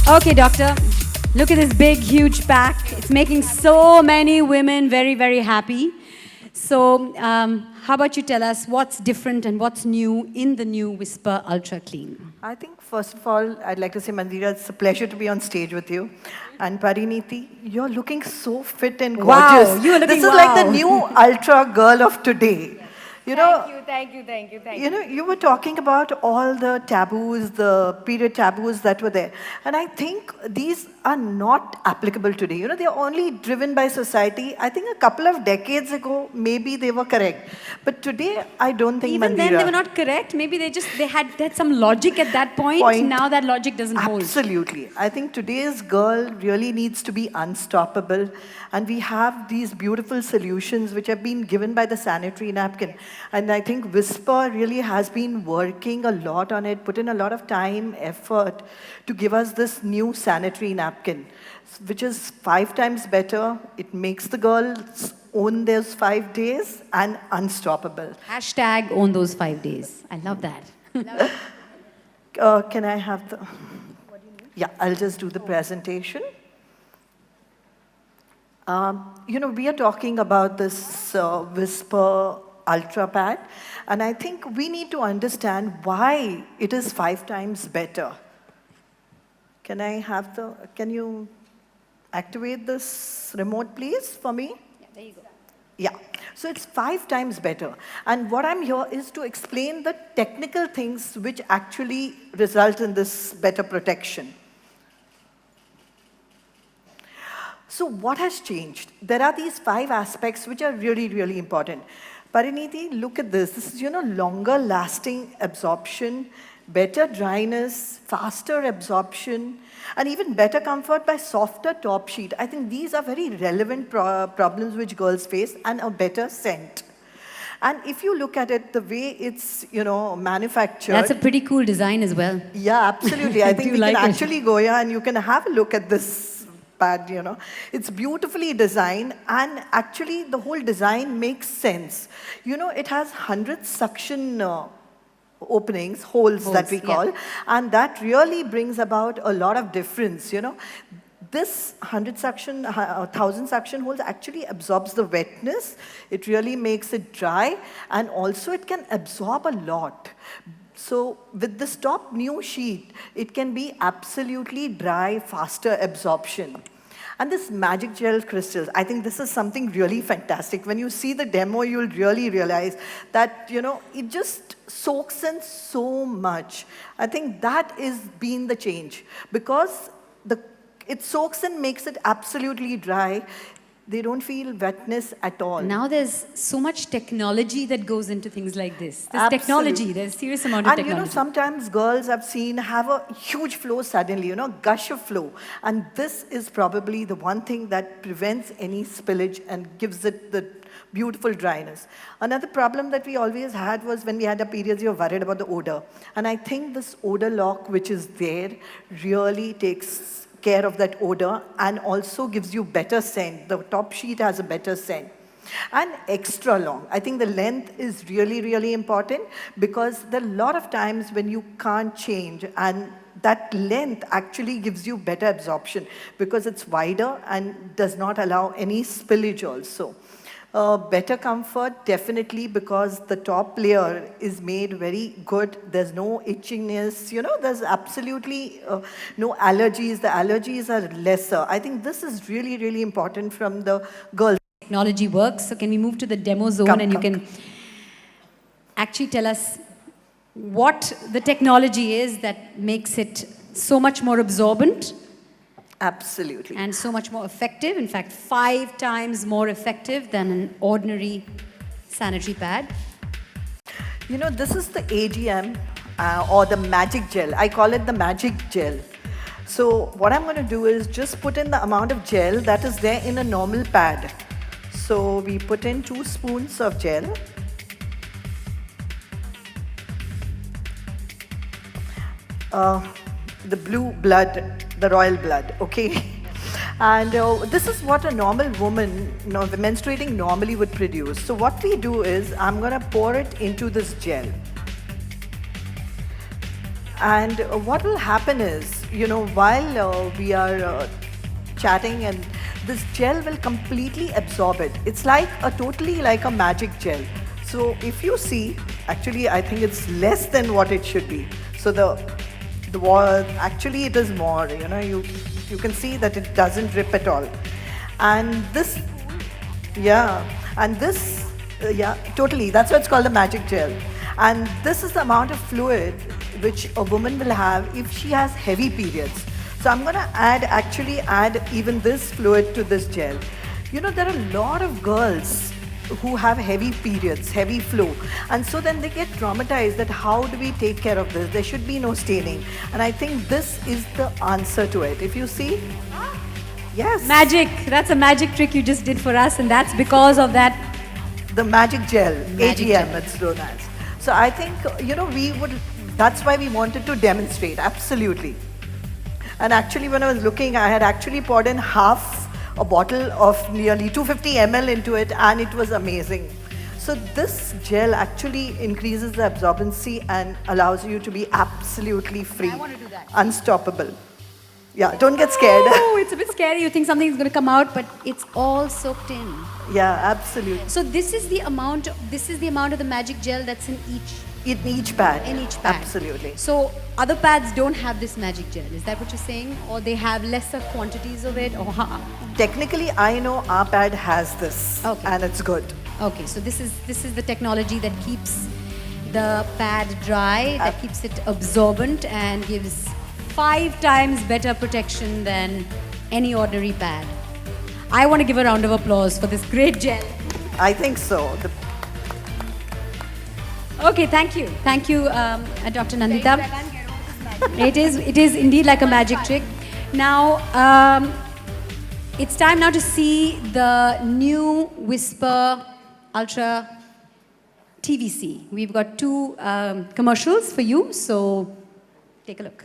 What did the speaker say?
Okay, doctor. Look at this big, huge pack. It's making so many women very, very happy. So, how about you tell us what's different and what's new in the new Whisper Ultra Clean? I think, first of all, I'd like to say, Mandira, it's a pleasure to be on stage with you. And Parineeti, you're looking so fit and gorgeous. Wow, you're looking This is like the new ultra girl of today. Thank you. You know, you were talking about all the taboos, the period taboos that were there. And I think these are not applicable today. You know, they're only driven by society. I think a couple of decades ago, maybe they were correct. But today, I don't think, Even Mandira. then, they were not correct. Maybe they had some logic at that point. Now that logic doesn't hold. Absolutely. I think today's girl really needs to be unstoppable. And we have these beautiful solutions which have been given by the sanitary napkin. And I think Whisper really has been working a lot on it, put in a lot of time, effort to give us this new sanitary napkin, which is 5 times better. It makes the girls own those 5 days and unstoppable. Hashtag own those 5 days. I love that. Can I have the... Yeah, I'll just do the presentation. You know, we are talking about this Whisper Ultra Pad, and I think we need to understand why it is 5 times better. Can you activate this remote, please, for me? Yeah, there you go. Yeah, so it's 5 times better. And what I'm here is to explain the technical things which actually result in this better protection. So what has changed? There are these 5 aspects which are really, really important. Parineeti, look at this. This is, you know, longer lasting absorption, better dryness, faster absorption, and even better comfort by softer top sheet. I think these are very relevant problems which girls face, and a better scent. And if you look at it, the way it's, you know, manufactured. That's a pretty cool design as well. Yeah, absolutely. I think we like can it? actually go here and you can have a look at this pad, you know. It's beautifully designed, and actually the whole design makes sense. You know, it has 100 suction openings, holes that we call, and that really brings about a lot of difference, you know. This 1,000 suction holes actually absorbs the wetness. It really makes it dry, and also it can absorb a lot. So with this top new sheet, it can be absolutely dry, faster absorption. And this magic gel crystals, I think this is something really fantastic. When you see the demo, you'll really realize that, you know, it just soaks in so much. I think that is been the change, because it soaks in, makes it absolutely dry. They don't feel wetness at all. Now there's so much technology that goes into things like this. There's Absolutely. technology, there's a serious amount of and technology. You know, sometimes girls I've seen have a huge flow suddenly, you know, gush of flow. And this is probably the one thing that prevents any spillage and gives it the beautiful dryness. Another problem that we always had was when we had our periods, you were worried about the odor. And I think this odor lock which is there really takes care of that odor and also gives you better scent. The top sheet has a better scent. And extra long. I think the length is really, really important, because there are a lot of times when you can't change, and that length actually gives you better absorption because it's wider and does not allow any spillage also. Better comfort, definitely, because the top layer is made very good. There's no itchiness, you know, there's absolutely no allergies. The allergies are lesser. I think this is really, really important from the girls. Technology works, so can we move to the demo zone and you can actually tell us what the technology is that makes it so much more absorbent? Absolutely. And so much more effective, in fact 5 times more effective than an ordinary sanitary pad. You know, this is the AGM or the magic gel. I call it the magic gel. So what I'm going to do is just put in the amount of gel that is there in a normal pad. So we put in 2 spoons of gel. The blue blood, the royal blood, okay? And this is what a normal woman, menstruating normally would produce. So what we do is, I'm gonna pour it into this gel. And what will happen is, while we are chatting, and this gel will completely absorb it. It's totally like a magic gel. So if you see, actually I think it's less than what it should be. So the wall, actually it is more, you can see that it doesn't rip at all. And this, totally, that's what's called the magic gel. And this is the amount of fluid which a woman will have if she has heavy periods. So I'm gonna actually add even this fluid to this gel. There are a lot of girls who have heavy periods, heavy flow. And so then they get traumatized that how do we take care of this? There should be no staining. And I think this is the answer to it. If you see, yes. Magic. That's a magic trick you just did for us, and that's because of that. The magic gel, Magic AGM gel. it's known as. So I think, that's why we wanted to demonstrate, absolutely. And actually when I was looking, I had actually poured in half a bottle of nearly 250 ml into it, and it was amazing. So this gel actually increases the absorbency and allows you to be absolutely free. I wanna do that. Unstoppable. Yeah, don't get scared. Oh, it's a bit scary. You think something's going to come out, but it's all soaked in. Yeah, absolutely. So this is the amount. This is the amount of the magic gel that's in each. In each pad. In each pad. Absolutely. So other pads don't have this magic gel. Is that what you're saying, or they have lesser quantities of it, or how? Technically, I know our pad has this, Okay. and it's good. Okay, so this is the technology that keeps the pad dry, that keeps it absorbent, and gives 5 times better protection than any ordinary pad. I want to give a round of applause for this great gel. I think so. Okay, thank you, Dr. Nandita. It is indeed like a magic trick. Now, it's time now to see the new Whisper Ultra TVC. We've got 2 commercials for you, so take a look.